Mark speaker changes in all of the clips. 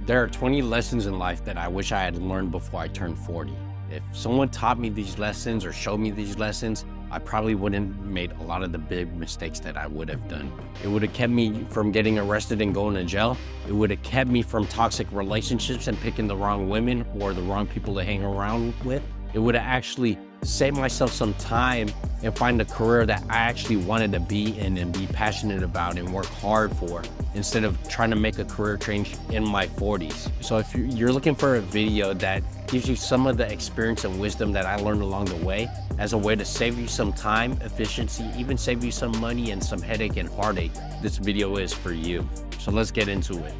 Speaker 1: There are 20 lessons in life that I wish I had learned before I turned 40. If someone taught me these lessons or showed me these lessons, I probably wouldn't have made a lot of the big mistakes that I would have done. It would have kept me from getting arrested and going to jail. It would have kept me from toxic relationships and picking the wrong women or the wrong people to hang around with. It would have actually saved myself some time and find a career that I actually wanted to be in and be passionate about and work hard for, instead of trying to make a career change in my 40s. So if you're looking for a video that gives you some of the experience and wisdom that I learned along the way as a way to save you some time, efficiency, even save you some money and some headache and heartache, this video is for you. So let's get into it.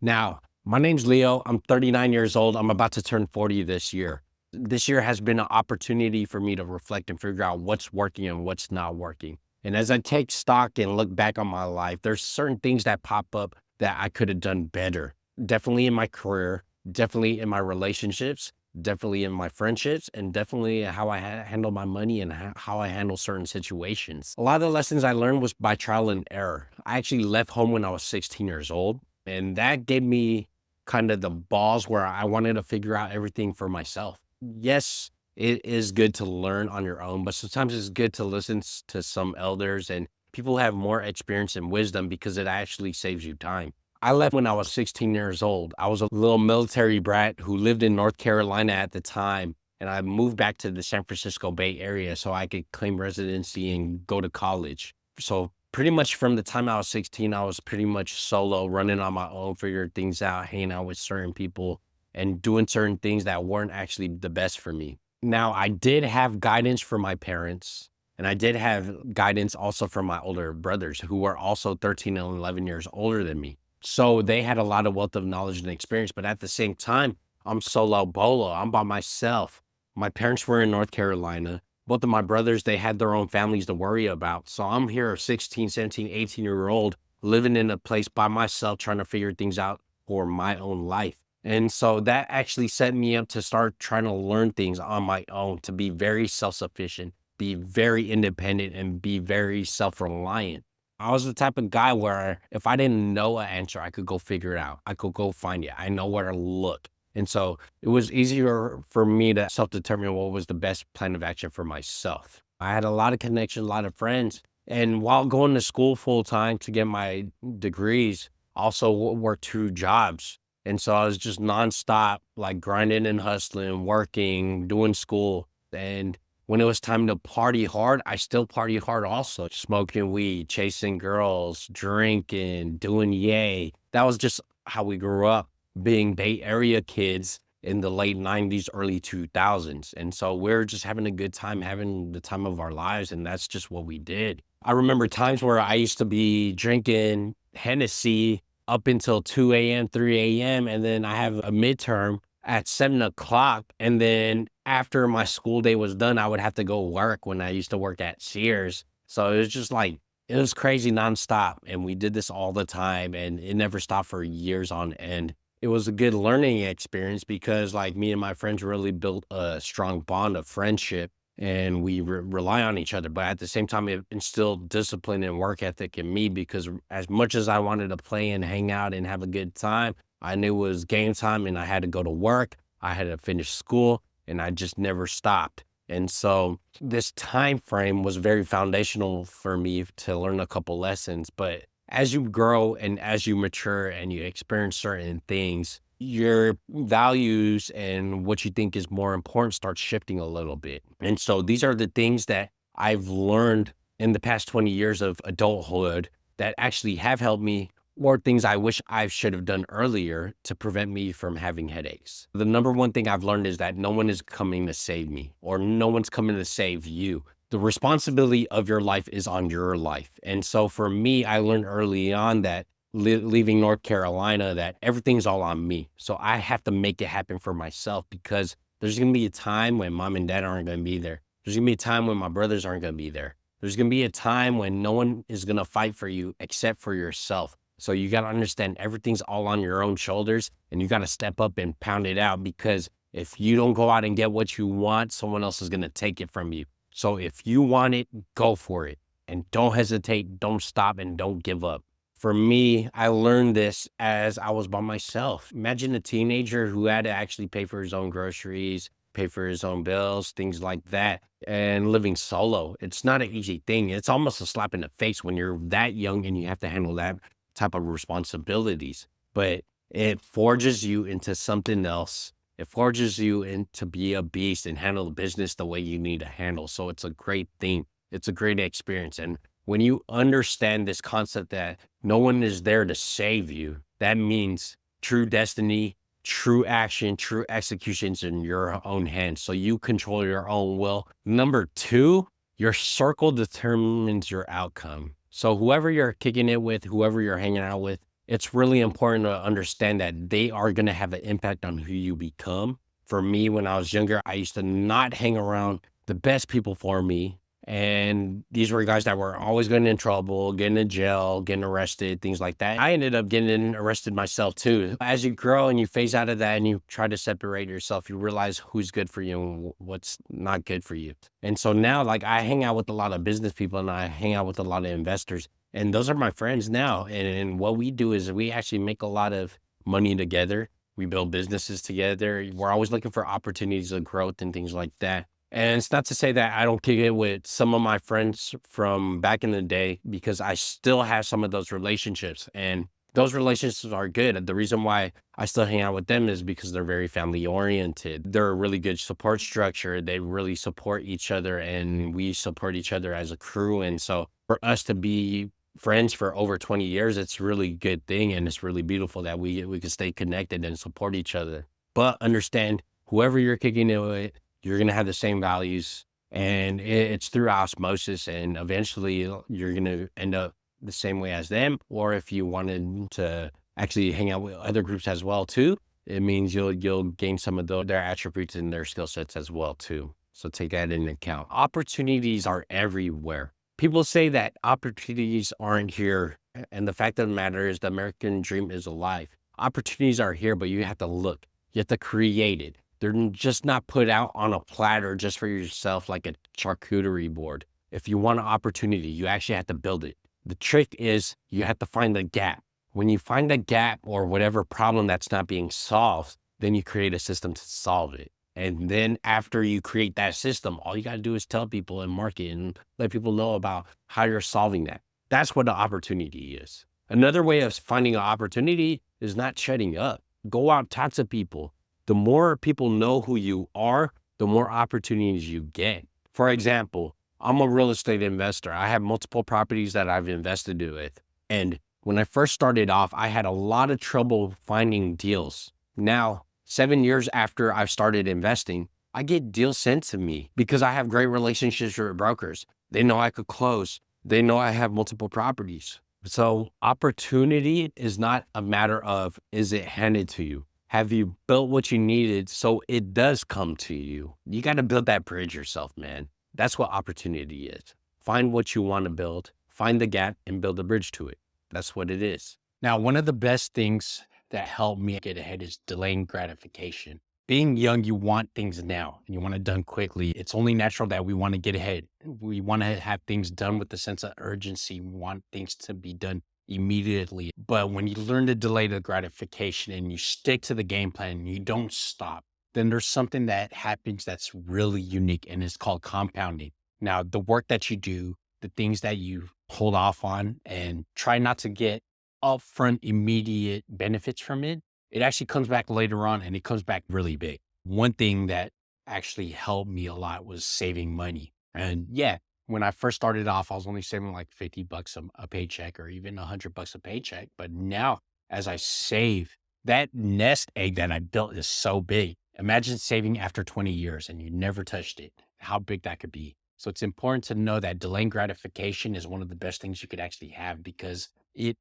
Speaker 1: Now, my name's Leo. I'm 39 years old. I'm about to turn 40 this year. This year has been an opportunity for me to reflect and figure out what's working and what's not working. And as I take stock and look back on my life, there's certain things that pop up that I could have done better. Definitely in my career, definitely in my relationships, definitely in my friendships, and definitely how I handle my money and how I handle certain situations. A lot of the lessons I learned was by trial and error. I actually left home when I was 16 years old, and that gave me kind of the balls where I wanted to figure out everything for myself. Yes, it is good to learn on your own, but sometimes it's good to listen to some elders and people who have more experience and wisdom, because it actually saves you time. I left when I was 16 years old. I was a little military brat who lived in North Carolina at the time, and I moved back to the San Francisco Bay Area so I could claim residency and go to college. So pretty much from the time I was 16, I was pretty much solo, running on my own, figuring things out, hanging out with certain people, and doing certain things that weren't actually the best for me. Now, I did have guidance from my parents, and I did have guidance also from my older brothers who were also 13 and 11 years older than me. So they had a lot of wealth of knowledge and experience, but at the same time, I'm solo bolo. I'm by myself. My parents were in North Carolina. Both of my brothers, they had their own families to worry about. So I'm here, a 16, 17, 18-year-old, living in a place by myself, trying to figure things out for my own life. And so that actually set me up to start trying to learn things on my own, to be very self-sufficient, be very independent, and be very self-reliant. I was the type of guy where if I didn't know an answer, I could go figure it out. I could go find it. I know where to look. And so it was easier for me to self-determine what was the best plan of action for myself. I had a lot of connections, a lot of friends. And while going to school full time to get my degrees, also worked two jobs. And so I was just nonstop, like grinding and hustling, working, doing school. And when it was time to party hard, I still party hard also, smoking weed, chasing girls, drinking, doing yay. That was just how we grew up, being Bay Area kids in the late 90s, early 2000s. And so we're just having a good time, having the time of our lives. And that's just what we did. I remember times where I used to be drinking Hennessy up until 2 a.m., 3 a.m. And then I have a midterm at 7 o'clock. And then after my school day was done, I would have to go work when I used to work at Sears. So it was just like, it was crazy nonstop. And we did this all the time, and it never stopped for years on end. It was a good learning experience because like me and my friends really built a strong bond of friendship, and we rely on each other. But at the same time, it instilled discipline and work ethic in me, because as much as I wanted to play and hang out and have a good time, I knew it was game time and I had to go to work. I had to finish school, and I just never stopped. And so this time frame was very foundational for me to learn a couple lessons. But as you grow and as you mature and you experience certain things, your values and what you think is more important starts shifting a little bit. And so these are the things that I've learned in the past 20 years of adulthood that actually have helped me, or things I wish I should have done earlier to prevent me from having headaches. The number one thing I've learned is that no one is coming to save me, or no one's coming to save you. The responsibility of your life is on your life. And so for me, I learned early on that leaving North Carolina, that everything's all on me. So I have to make it happen for myself, because there's going to be a time when mom and dad aren't going to be there. There's going to be a time when my brothers aren't going to be there. There's going to be a time when no one is going to fight for you except for yourself. So you got to understand everything's all on your own shoulders, and you got to step up and pound it out, because if you don't go out and get what you want, someone else is going to take it from you. So if you want it, go for it, and don't hesitate, don't stop, and don't give up. For me, I learned this as I was by myself. Imagine a teenager who had to actually pay for his own groceries, pay for his own bills, things like that, and living solo. It's not an easy thing. It's almost a slap in the face when you're that young and you have to handle that type of responsibilities. But it forges you into something else. It forges you in to be a beast and handle the business the way you need to handle. So it's a great thing. It's a great experience. And when you understand this concept that no one is there to save you, that means true destiny, true action, true executions in your own hands. So you control your own will. Number two, your circle determines your outcome. So whoever you're kicking it with, whoever you're hanging out with, it's really important to understand that they are going to have an impact on who you become. For me, when I was younger, I used to not hang around the best people for me, and these were guys that were always getting in trouble, getting in jail, getting arrested, things like that. I ended up getting arrested myself too. As you grow and you phase out of that and you try to separate yourself, you realize who's good for you and what's not good for you. And so now, like, I hang out with a lot of business people and I hang out with a lot of investors, and those are my friends now. And what we do is we actually make a lot of money together. We build businesses together. We're always looking for opportunities of growth and things like that. And it's not to say that I don't kick it with some of my friends from back in the day, because I still have some of those relationships, and those relationships are good. The reason why I still hang out with them is because they're very family oriented. They're a really good support structure. They really support each other and we support each other as a crew. And so for us to be friends for over 20 years, it's a really good thing. And it's really beautiful that we can stay connected and support each other. But understand, whoever you're kicking it with, you're gonna have the same values, and it's through osmosis, and eventually you're gonna end up the same way as them. Or if you wanted to actually hang out with other groups as well too, it means you'll gain some of their attributes and their skill sets as well too. So take that into account. Opportunities are everywhere. People say that opportunities aren't here, and the fact of the matter is the American dream is alive. Opportunities are here, but you have to look. You have to create it. They're just not put out on a platter just for yourself like a charcuterie board. If you want an opportunity, you actually have to build it. The trick is you have to find the gap. When you find the gap or whatever problem that's not being solved, then you create a system to solve it. And then after you create that system, all you got to do is tell people and market and let people know about how you're solving that. That's what the opportunity is. Another way of finding an opportunity is not shutting up. Go out, talk to people. The more people know who you are, the more opportunities you get. For example, I'm a real estate investor. I have multiple properties that I've invested with. And when I first started off, I had a lot of trouble finding deals. Now, 7 years after I've started investing, I get deals sent to me because I have great relationships with brokers. They know I could close. They know I have multiple properties. So opportunity is not a matter of, is it handed to you? Have you built what you needed so it does come to you? You got to build that bridge yourself, man. That's what opportunity is. Find what you want to build, find the gap, and build a bridge to it. That's what it is. Now, one of the best things that helped me get ahead is delaying gratification. Being young, you want things now and you want it done quickly. It's only natural that we want to get ahead. We want to have things done with a sense of urgency. We want things to be done immediately. But when you learn to delay the gratification and you stick to the game plan and you don't stop, then there's something that happens that's really unique, and it's called compounding. Now, the work that you do, the things that you hold off on and try not to get upfront immediate benefits from it, it actually comes back later on, and it comes back really big. One thing that actually helped me a lot was saving money. And yeah, when I first started off, I was only saving like 50 bucks a paycheck or even 100 bucks a paycheck. But now as I save, that nest egg that I built is so big. Imagine saving after 20 years and you never touched it, how big that could be. So it's important to know that delaying gratification is one of the best things you could actually have, because it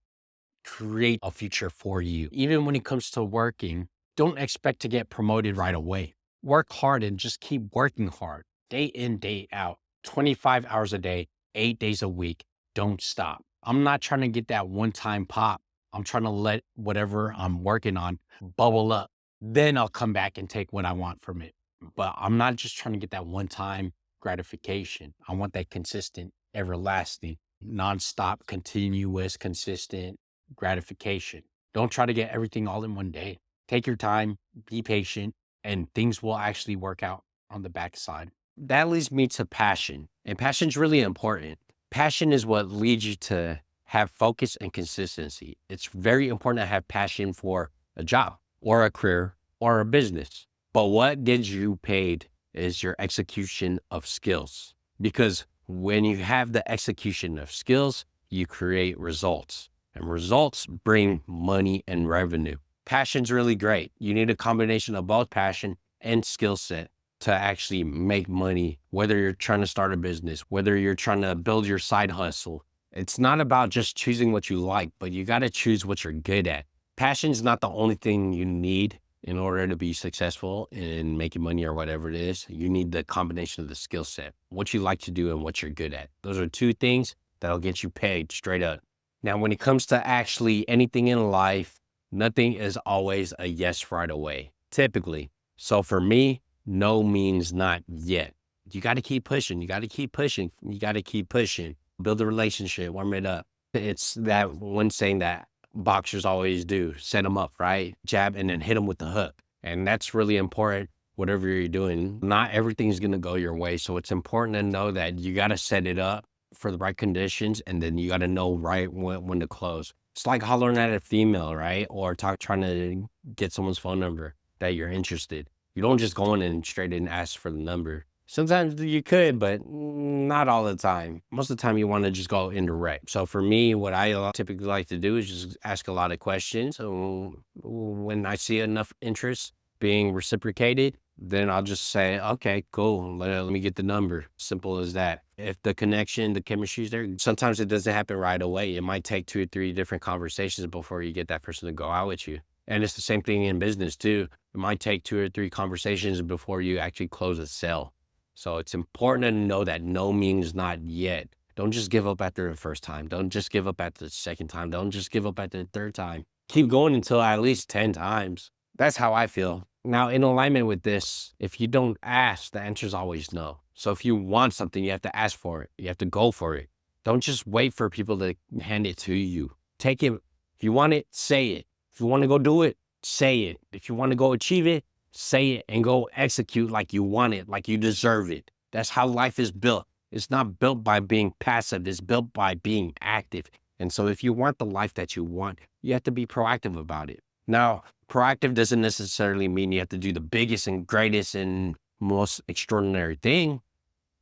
Speaker 1: create a future for you. Even when it comes to working, don't expect to get promoted right away. Work hard and just keep working hard, day in, day out, 25 hours a day, 8 days a week. Don't stop. I'm not trying to get that one time pop. I'm trying to let whatever I'm working on bubble up. Then I'll come back and take what I want from it. But I'm not just trying to get that one time gratification. I want that consistent, everlasting, nonstop, continuous, consistent gratification. Don't try to get everything all in one day. Take your time, be patient, and things will actually work out on the backside. That leads me to passion, and passion's really important. Passion is what leads you to have focus and consistency. It's very important to have passion for a job or a career or a business. But what gets you paid is your execution of skills. Because when you have the execution of skills, you create results, and results bring money and revenue. Passion's really great. You need a combination of both passion and skill set to actually make money, whether you're trying to start a business, whether you're trying to build your side hustle. It's not about just choosing what you like, but you got to choose what you're good at. Passion's not the only thing you need in order to be successful in making money or whatever it is. You need the combination of the skill set, what you like to do and what you're good at. Those are two things that'll get you paid straight up. Now, when it comes to actually anything in life, nothing is always a yes right away, typically. So for me, no means not yet. You got to keep pushing. You got to keep pushing. You got to keep pushing. Build a relationship, warm it up. It's that one saying that boxers always do: set them up, right? Jab and then hit them with the hook. And that's really important, whatever you're doing. Not everything's going to go your way. So it's important to know that you got to set it up for the right conditions, and then you got to know right when to close. It's like hollering at a female, right? Or trying to get someone's phone number that you're interested. You don't just go in and straight in and ask for the number. Sometimes you could, but not all the time. Most of the time, you want to just go indirect. So for me, what I typically like to do is just ask a lot of questions. So when I see enough interest being reciprocated, then I'll just say, okay, cool. Let me get the number. Simple as that. If the connection, the chemistry is there, sometimes it doesn't happen right away. It might take 2 or 3 different conversations before you get that person to go out with you. And it's the same thing in business too. It might take 2 or 3 conversations before you actually close a sale. So it's important to know that no means not yet. Don't just give up after the first time. Don't just give up at the second time. Don't just give up at the third time. Keep going until at least 10 times. That's how I feel. Now, in alignment with this, if you don't ask, the answer is always no. So if you want something, you have to ask for it. You have to go for it. Don't just wait for people to hand it to you. Take it. If you want it, say it. If you want to go do it, say it. If you want to go achieve it, say it and go execute like you want it, like you deserve it. That's how life is built. It's not built by being passive. It's built by being active. And so if you want the life that you want, you have to be proactive about it. Now, proactive doesn't necessarily mean you have to do the biggest and greatest and most extraordinary thing,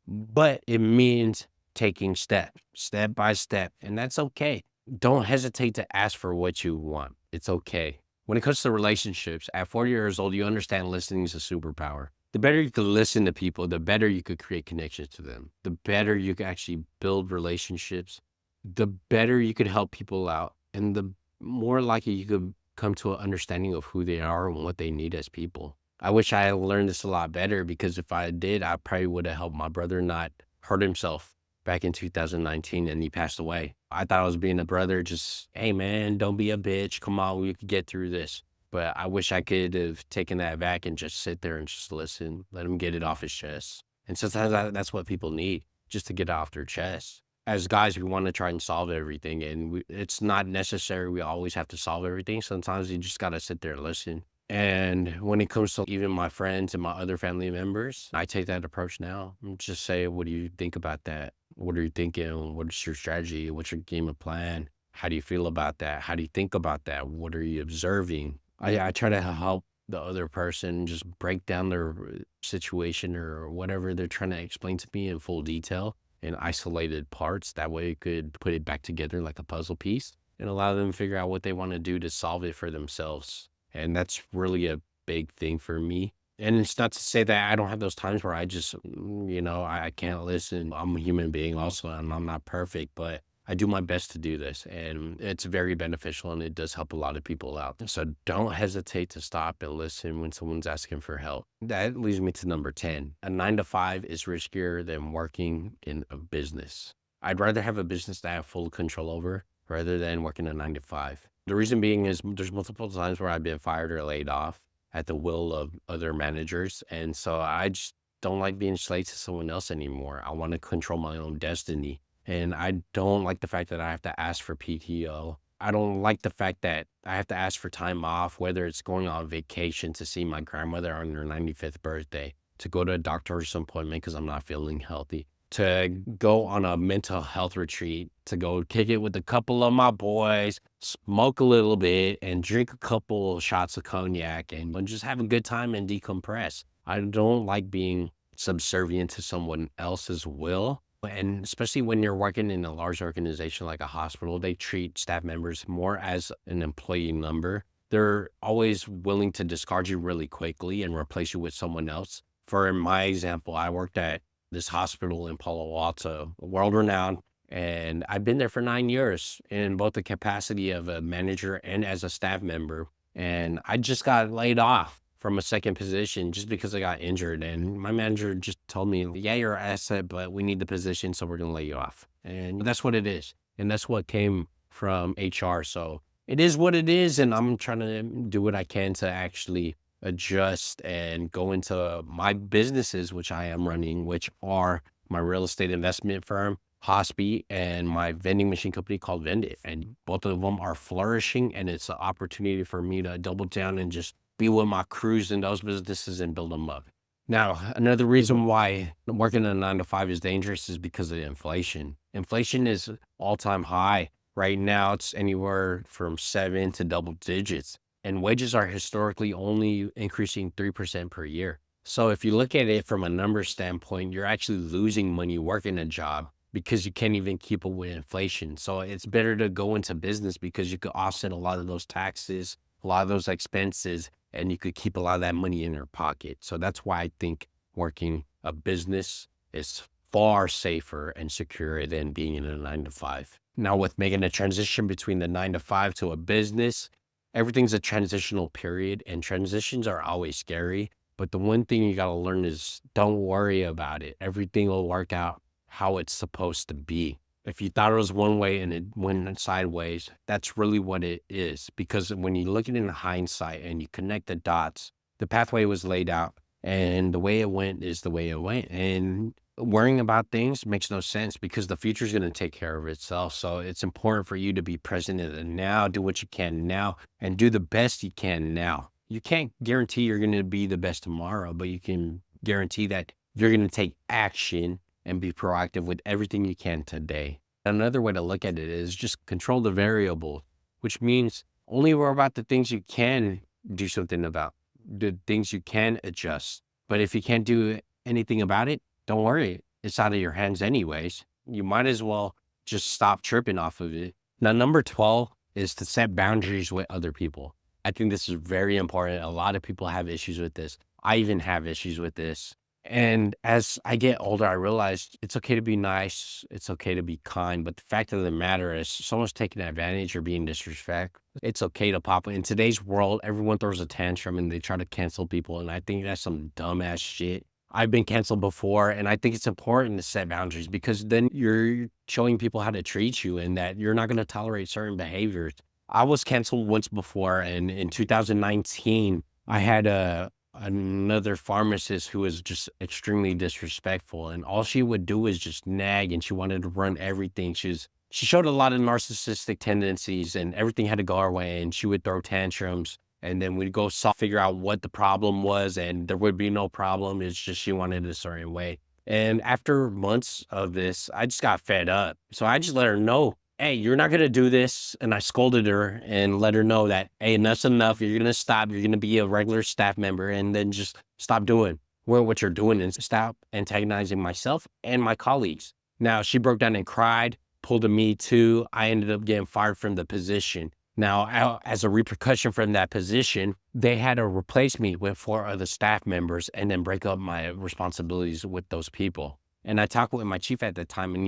Speaker 1: but it means taking steps, step by step. And that's okay. Don't hesitate to ask for what you want. It's okay. When it comes to relationships, at 40 years old, you understand listening is a superpower. The better you could listen to people, the better you could create connections to them. The better you could actually build relationships, the better you could help people out, and the more likely you could come to an understanding of who they are and what they need as people. I wish I had learned this a lot better, because if I did, I probably would have helped my brother not hurt himself back in 2019, and he passed away. I thought I was being a brother, just, hey man, don't be a bitch. Come on, we could get through this. But I wish I could have taken that back and just sit there and just listen, let him get it off his chest. And sometimes that's what people need, just to get it off their chest. As guys, we want to try and solve everything, and it's not necessary. We always have to solve everything. Sometimes you just got to sit there and listen. And when it comes to even my friends and my other family members, I take that approach now. Just say, what do you think about that? What are you thinking? What's your strategy? What's your game of plan? How do you feel about that? How do you think about that? What are you observing? I try to help the other person just break down their situation or whatever they're trying to explain to me in full detail, in isolated parts. That way I could put it back together like a puzzle piece and allow them to figure out what they want to do to solve it for themselves. And that's really a big thing for me. And it's not to say that I don't have those times where I just, I can't listen. I'm a human being also, and I'm not perfect, but I do my best to do this. And it's very beneficial, and it does help a lot of people out. So don't hesitate to stop and listen when someone's asking for help. That leads me to number 10. A 9 to 5 is riskier than working in a business. I'd rather have a business that I have full control over rather than working a 9 to 5. The reason being is there's multiple times where I've been fired or laid off at the will of other managers. And so I just don't like being slave to someone else anymore. I want to control my own destiny. And I don't like the fact that I have to ask for PTO I don't like the fact that I have to ask for time off, whether it's going on vacation to see my grandmother on her 95th birthday, to go to a doctor's appointment because I'm not feeling healthy, to go on a mental health retreat, to go kick it with a couple of my boys, smoke a little bit, and drink a couple shots of cognac and just have a good time and decompress. I don't like being subservient to someone else's will. And especially when you're working in a large organization like a hospital, they treat staff members more as an employee number. They're always willing to discard you really quickly and replace you with someone else. For in my example, I worked at this hospital in Palo Alto, world renowned, and I've been there for 9 years in both the capacity of a manager and as a staff member. And I just got laid off from a second position just because I got injured. And my manager just told me, yeah, you're an asset, but we need the position, so we're going to lay you off. And that's what it is. And that's what came from HR. So it is what it is. And I'm trying to do what I can to actually adjust and go into my businesses, which I am running, which are my real estate investment firm, Hospi, and my vending machine company called Vendit. And both of them are flourishing. And it's an opportunity for me to double down and just be with my crews in those businesses and build them up. Now, another reason why working a 9 to 5 is dangerous is because of inflation. Inflation is all-time high. Right now, it's anywhere from 7 to double digits, and wages are historically only increasing 3% per year. So if you look at it from a numbers standpoint, you're actually losing money working a job because you can't even keep up with inflation. So it's better to go into business because you could offset a lot of those taxes, a lot of those expenses, and you could keep a lot of that money in your pocket. So that's why I think working a business is far safer and secure than being in a 9 to 5. Now, with making a transition between the 9 to 5 to a business, everything's a transitional period, and transitions are always scary. But the one thing you got to learn is don't worry about it. Everything will work out how it's supposed to be. If you thought it was one way and it went sideways, that's really what it is. Because when you look at it in hindsight and you connect the dots, the pathway was laid out and the way it went is the way it went. And worrying about things makes no sense because the future is going to take care of itself. So it's important for you to be present in the now, do what you can now, and do the best you can now. You can't guarantee you're going to be the best tomorrow, but you can guarantee that you're going to take action and be proactive with everything you can today. Another way to look at it is just control the variable, which means only worry about the things you can do something about, the things you can adjust. But if you can't do anything about it, don't worry. It's out of your hands anyways. You might as well just stop tripping off of it. Now, number 12 is to set boundaries with other people. I think this is very important. A lot of people have issues with this. I even have issues with this. And as I get older, I realized it's okay to be nice. It's okay to be kind. But the fact of the matter is, someone's taking advantage or being disrespectful. It's okay to pop. In today's world, everyone throws a tantrum and they try to cancel people. And I think that's some dumbass shit. I've been canceled before, and I think it's important to set boundaries because then you're showing people how to treat you and that you're not going to tolerate certain behaviors. I was canceled once before, and in 2019, I had another pharmacist who was just extremely disrespectful, and all she would do is just nag, and she wanted to run everything. She showed a lot of narcissistic tendencies, and everything had to go our way, and she would throw tantrums, and then we'd go figure out what the problem was, and there would be no problem. It's just she wanted it a certain way. And after months of this, I just got fed up. So I just let her know, hey, you're not going to do this. And I scolded her and let her know that, hey, enough's enough. You're going to stop. You're going to be a regular staff member and then just stop doing what you're doing and stop antagonizing myself and my colleagues. Now, she broke down and cried, pulled a me too. I ended up getting fired from the position. Now, as a repercussion from that position, they had to replace me with 4 other staff members and then break up my responsibilities with those people. And I talked with my chief at the time, and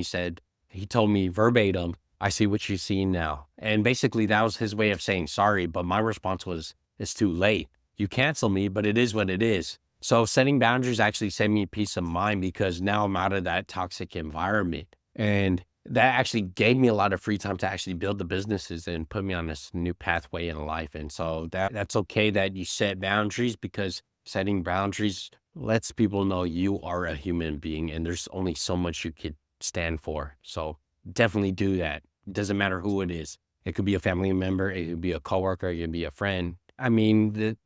Speaker 1: he told me verbatim, I see what you see now. And basically that was his way of saying sorry. But my response was, it's too late. You cancel me, but it is what it is. So setting boundaries actually saved me peace of mind because now I'm out of that toxic environment. And that actually gave me a lot of free time to actually build the businesses and put me on this new pathway in life. And so that's okay that you set boundaries because setting boundaries lets people know you are a human being and there's only so much you could stand for. So definitely do that. It doesn't matter who it is. It could be a family member, it could be a coworker, it could be a friend. I mean,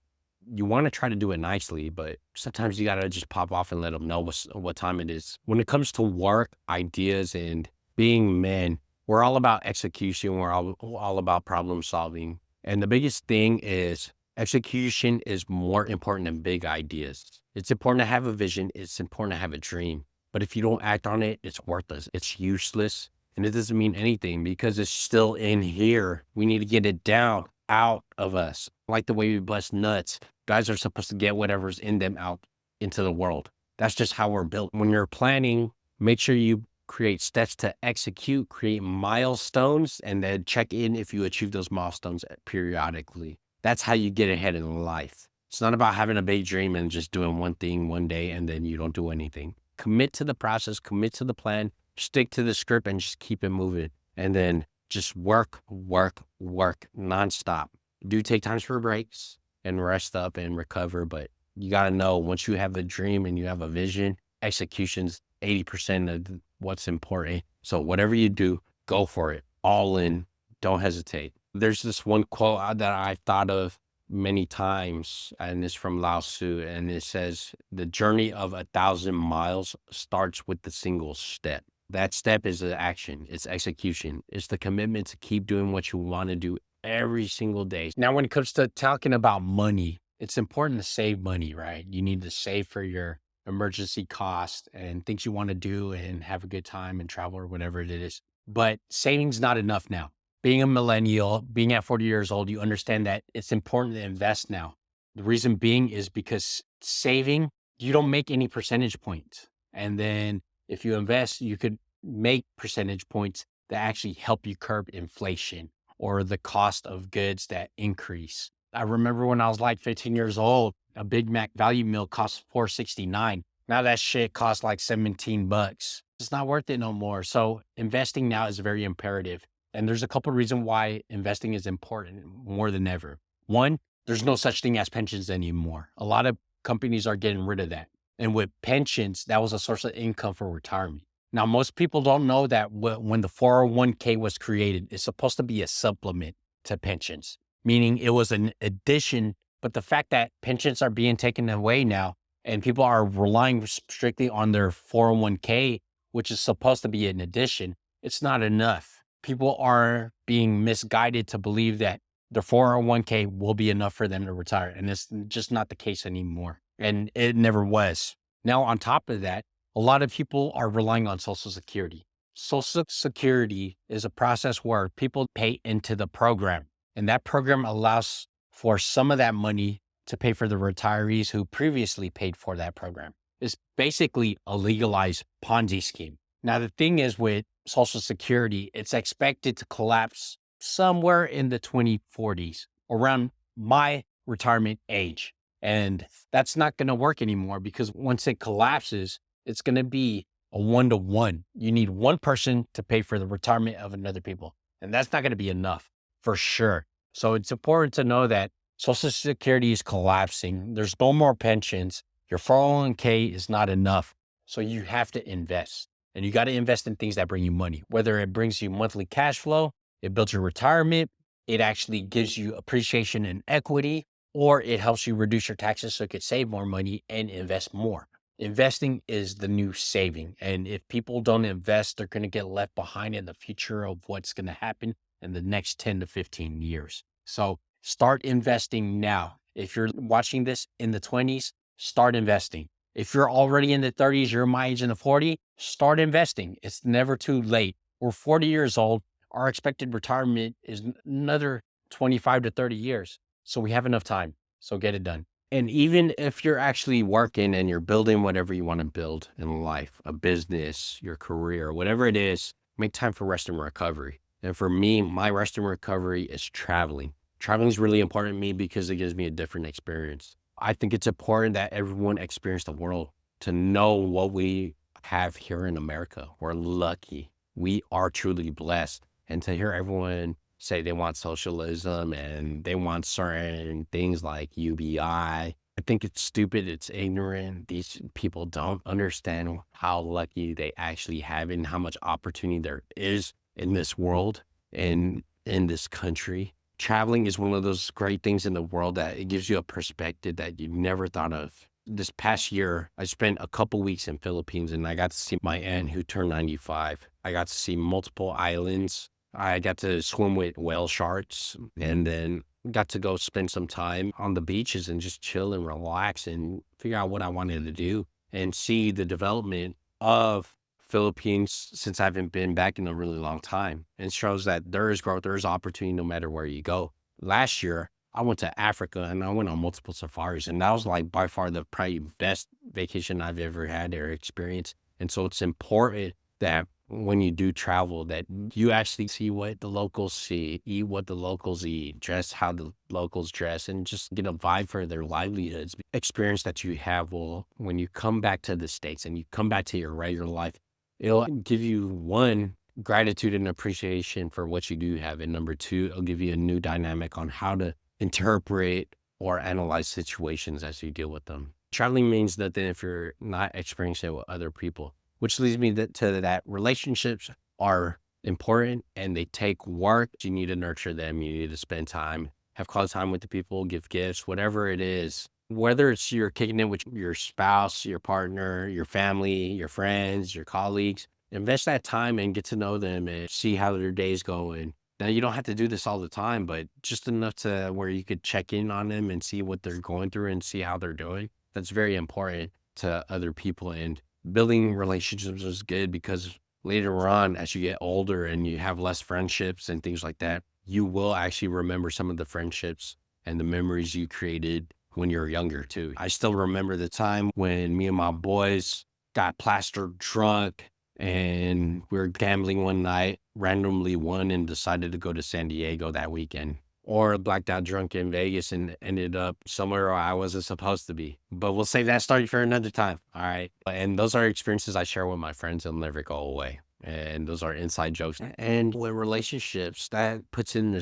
Speaker 1: you want to try to do it nicely, but sometimes you got to just pop off and let them know what time it is. When it comes to work, ideas, and being men, we're all about execution. We're all about problem solving. And the biggest thing is execution is more important than big ideas. It's important to have a vision. It's important to have a dream. But if you don't act on it, it's worthless. It's useless. And it doesn't mean anything because it's still in here. We need to get it down, out of us. Like the way we bust nuts. Guys are supposed to get whatever's in them out into the world. That's just how we're built. When you're planning, make sure you create steps to execute, create milestones, and then check in if you achieve those milestones periodically. That's how you get ahead in life. It's not about having a big dream and just doing one thing one day and then you don't do anything. Commit to the process, commit to the plan, stick to the script, and just keep it moving. And then just work nonstop. Do take times for breaks and rest up and recover. But you got to know once you have a dream and you have a vision, execution's 80% of what's important. So whatever you do, go for it. All in. Don't hesitate. There's this one quote that I thought of many times, and it's from Lao Tzu, and it says, the journey of 1,000 miles starts with the single step. That step is the action. It's execution. It's the commitment to keep doing what you want to do every single day. Now, when it comes to talking about money, it's important to save money, right? You need to save for your emergency costs and things you want to do and have a good time and travel or whatever it is. But saving's not enough now. Being a millennial, being at 40 years old, you understand that it's important to invest now. The reason being is because saving, you don't make any percentage points. And then if you invest, you could make percentage points that actually help you curb inflation or the cost of goods that increase. I remember when I was like 15 years old, a Big Mac value meal cost $4.69. Now that shit costs like 17 bucks. It's not worth it no more. So investing now is very imperative. And there's a couple of reasons why investing is important more than ever. One, there's no such thing as pensions anymore. A lot of companies are getting rid of that. And with pensions, that was a source of income for retirement. Now, most people don't know that when the 401k was created, it's supposed to be a supplement to pensions, meaning it was an addition. But the fact that pensions are being taken away now and people are relying strictly on their 401k, which is supposed to be an addition, it's not enough. People are being misguided to believe that their 401k will be enough for them to retire. And it's just not the case anymore. And it never was. Now, on top of that, a lot of people are relying on Social Security. Social Security is a process where people pay into the program. And that program allows for some of that money to pay for the retirees who previously paid for that program. It's basically a legalized Ponzi scheme. Now, the thing is with Social Security, it's expected to collapse somewhere in the 2040s, around my retirement age. And that's not going to work anymore because once it collapses, it's going to be a 1-to-1. You need one person to pay for the retirement of another people. And that's not going to be enough for sure. So it's important to know that Social Security is collapsing. There's no more pensions. Your 401k is not enough. So you have to invest. And you got to invest in things that bring you money, whether it brings you monthly cash flow, it builds your retirement, it actually gives you appreciation and equity, or it helps you reduce your taxes so you could save more money and invest more. Investing is the new saving. And if people don't invest, they're going to get left behind in the future of what's going to happen in the next 10 to 15 years. So start investing now. If you're watching this in the 20s, start investing. If you're already in the 30s, you're my age in the 40s, start investing. It's never too late. We're 40 years old. Our expected retirement is another 25 to 30 years. So we have enough time. So get it done. And even if you're actually working and you're building whatever you want to build in life, a business, your career, whatever it is, make time for rest and recovery. And for me, my rest and recovery is traveling. Traveling is really important to me because it gives me a different experience. I think it's important that everyone experience the world to know what we have here in America. We're lucky. We are truly blessed. And to hear everyone say they want socialism and they want certain things like UBI, I think it's stupid. It's ignorant. These people don't understand how lucky they actually have and how much opportunity there is in this world. And in this country. Traveling is one of those great things in the world that it gives you a perspective that you never thought of. This past year, I spent a couple weeks in Philippines and I got to see my aunt who turned 95. I got to see multiple islands. I got to swim with whale sharks and then got to go spend some time on the beaches and just chill and relax and figure out what I wanted to do and see the development of Philippines since I haven't been back in a really long time. And it shows that there is growth, there is opportunity no matter where you go. Last year, I went to Africa and I went on multiple safaris, and that was like by far the probably best vacation I've ever had or experienced. And so it's important that when you do travel, that you actually see what the locals see, eat what the locals eat, dress how the locals dress, and just get a vibe for their livelihoods. Experience that you have will, when you come back to the States and you come back to your regular life, it'll give you one, gratitude and appreciation for what you do have. And number two, it'll give you a new dynamic on how to interpret or analyze situations as you deal with them. Traveling means nothing if you're not experiencing it with other people, which leads me to that relationships are important and they take work. You need to nurture them. You need to spend time, have quality time with the people, give gifts, whatever it is. Whether it's you're kicking it with your spouse, your partner, your family, your friends, your colleagues, invest that time and get to know them and see how their day's going. Now, you don't have to do this all the time, but just enough to where you could check in on them and see what they're going through and see how they're doing. That's very important to other people. And building relationships is good because later on, as you get older and you have less friendships and things like that, you will actually remember some of the friendships and the memories you created when you're younger too. I still remember the time when me and my boys got plastered drunk and we were gambling one night, randomly won and decided to go to San Diego that weekend. Or blacked out drunk in Vegas and ended up somewhere I wasn't supposed to be. But we'll save that story for another time. All right. And those are experiences I share with my friends. They'll never go away. And those are inside jokes. And with relationships, that puts in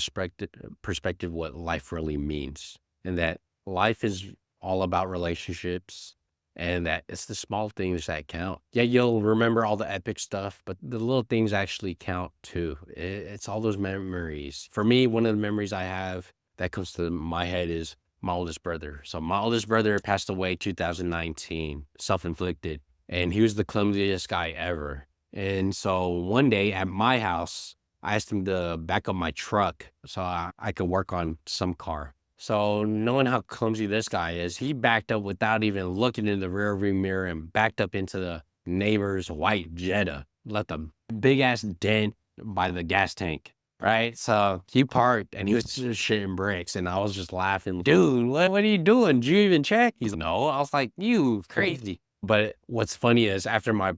Speaker 1: perspective what life really means. And that life is all about relationships and that it's the small things that count. Yeah, you'll remember all the epic stuff, but the little things actually count too. It's all those memories. For me, one of the memories I have that comes to my head is my oldest brother. So my oldest brother passed away 2019, self-inflicted, and he was the clumsiest guy ever. And so one day at my house, I asked him to back up my truck so I could work on some car. So knowing how clumsy this guy is, he backed up without even looking in the rearview mirror and backed up into the neighbor's white Jetta, left a big ass dent by the gas tank. Right. So he parked and he was just shitting bricks. And I was just laughing. Dude, what are you doing? Did you even check? He's like, no. I was like, you crazy. But what's funny is after my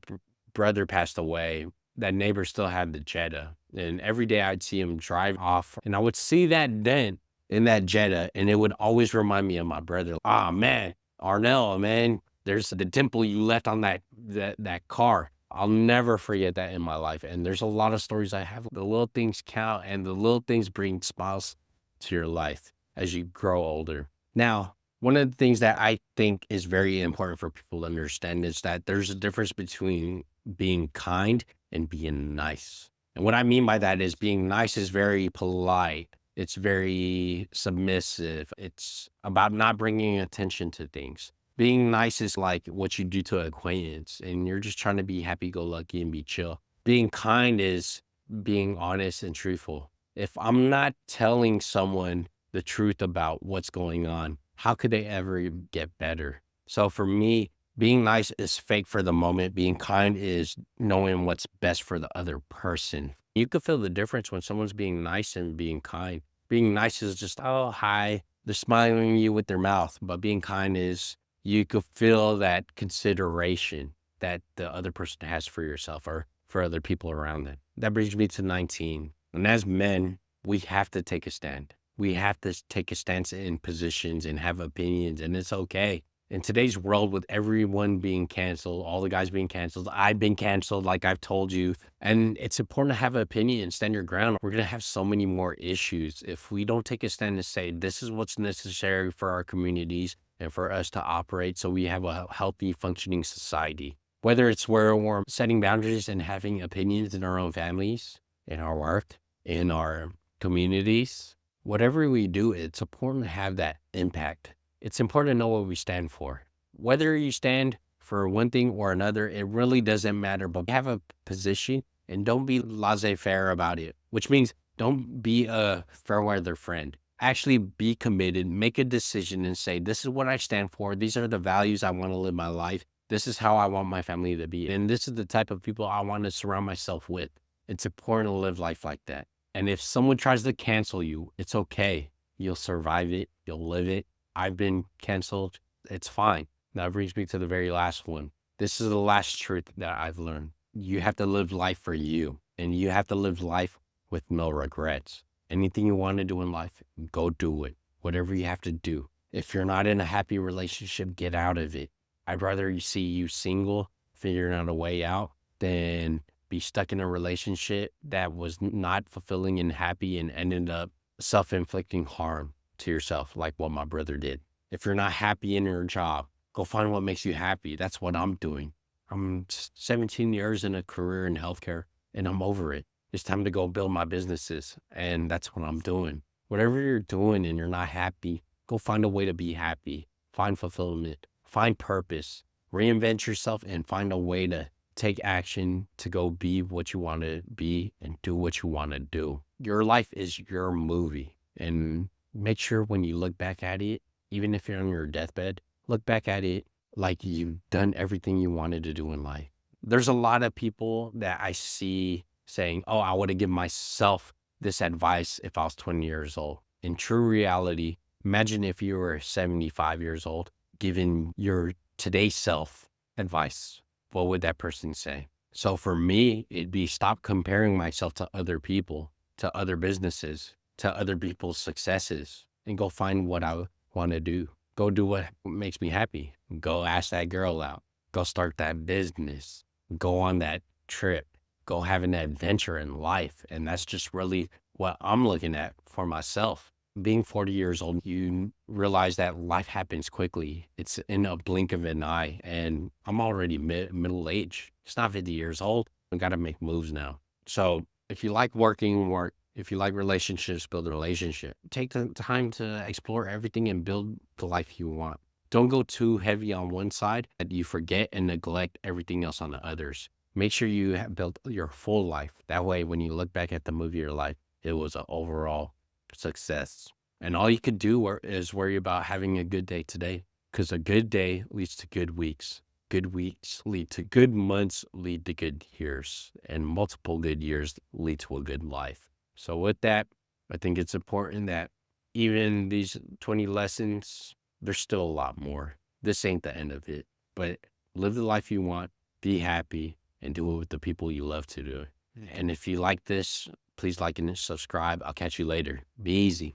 Speaker 1: brother passed away, that neighbor still had the Jetta. And every day I'd see him drive off and I would see that dent in that Jetta, and it would always remind me of my brother. Ah, man, Arnell, man, there's the dimple you left on that car. I'll never forget that in my life. And there's a lot of stories I have. The little things count, and the little things bring smiles to your life as you grow older. Now, one of the things that I think is very important for people to understand is that there's a difference between being kind and being nice. And what I mean by that is being nice is very polite. It's very submissive. It's about not bringing attention to things. Being nice is like what you do to an acquaintance, and you're just trying to be happy-go-lucky and be chill. Being kind is being honest and truthful. If I'm not telling someone the truth about what's going on, how could they ever get better? So for me, being nice is fake for the moment. Being kind is knowing what's best for the other person. You could feel the difference when someone's being nice and being kind. Being nice is just, oh, hi. They're smiling at you with their mouth. But being kind is you could feel that consideration that the other person has for yourself or for other people around them. That brings me to 19. And as men, we have to take a stand. We have to take a stance in positions and have opinions, and it's okay. In today's world, with everyone being canceled, all the guys being canceled, I've been canceled, like I've told you, and it's important to have an opinion and stand your ground. We're going to have so many more issues if we don't take a stand and say, this is what's necessary for our communities and for us to operate so we have a healthy, functioning society. Whether it's where we're setting boundaries and having opinions in our own families, in our work, in our communities, whatever we do, it's important to have that impact. It's important to know what we stand for. Whether you stand for one thing or another, it really doesn't matter, but have a position and don't be laissez-faire about it, which means don't be a fair weather friend. Actually be committed, make a decision and say, this is what I stand for. These are the values I want to live my life. This is how I want my family to be. And this is the type of people I want to surround myself with. It's important to live life like that. And if someone tries to cancel you, it's okay. You'll survive it. You'll live it. I've been canceled. It's fine. That brings me to the very last one. This is the last truth that I've learned. You have to live life for you, and you have to live life with no regrets. Anything you want to do in life, go do it. Whatever you have to do. If you're not in a happy relationship, get out of it. I'd rather you see you single, figuring out a way out, than be stuck in a relationship that was not fulfilling and happy and ended up self-inflicting harm to yourself, like what my brother did. If you're not happy in your job, go find what makes you happy. That's what I'm doing. I'm 17 years in a career in healthcare, and I'm over it. It's time to go build my businesses, and that's what I'm doing. Whatever you're doing and you're not happy, go find a way to be happy. Find fulfillment, find purpose, reinvent yourself, and find a way to take action to go be what you want to be and do what you want to do. Your life is your movie, and make sure when you look back at it, even if you're on your deathbed, look back at it like you've done everything you wanted to do in life. There's a lot of people that I see saying, oh, I would have given myself this advice if I was 20 years old. In true reality, imagine if you were 75 years old, giving your today's self advice. What would that person say? So for me, it'd be stop comparing myself to other people, to other businesses, to other people's successes, and go find what I want to do. Go do what makes me happy. Go ask that girl out. Go start that business. Go on that trip. Go have an adventure in life. And that's just really what I'm looking at for myself. Being 40 years old, you realize that life happens quickly. It's in a blink of an eye. And I'm already middle age. It's not 50 years old. I got to make moves now. So if you like working, work. If you like relationships, build a relationship. Take the time to explore everything and build the life you want. Don't go too heavy on one side that you forget and neglect everything else on the others. Make sure you have built your full life. That way, when you look back at the movie of your life, it was an overall success. And all you could do is worry about having a good day today, because a good day leads to good weeks. Good weeks lead to good months, lead to good years, and multiple good years lead to a good life. So with that, I think it's important that even these 20 lessons, there's still a lot more. This ain't the end of it, but live the life you want, be happy, and do it with the people you love to do. And if you like this, please like and subscribe. I'll catch you later. Be easy.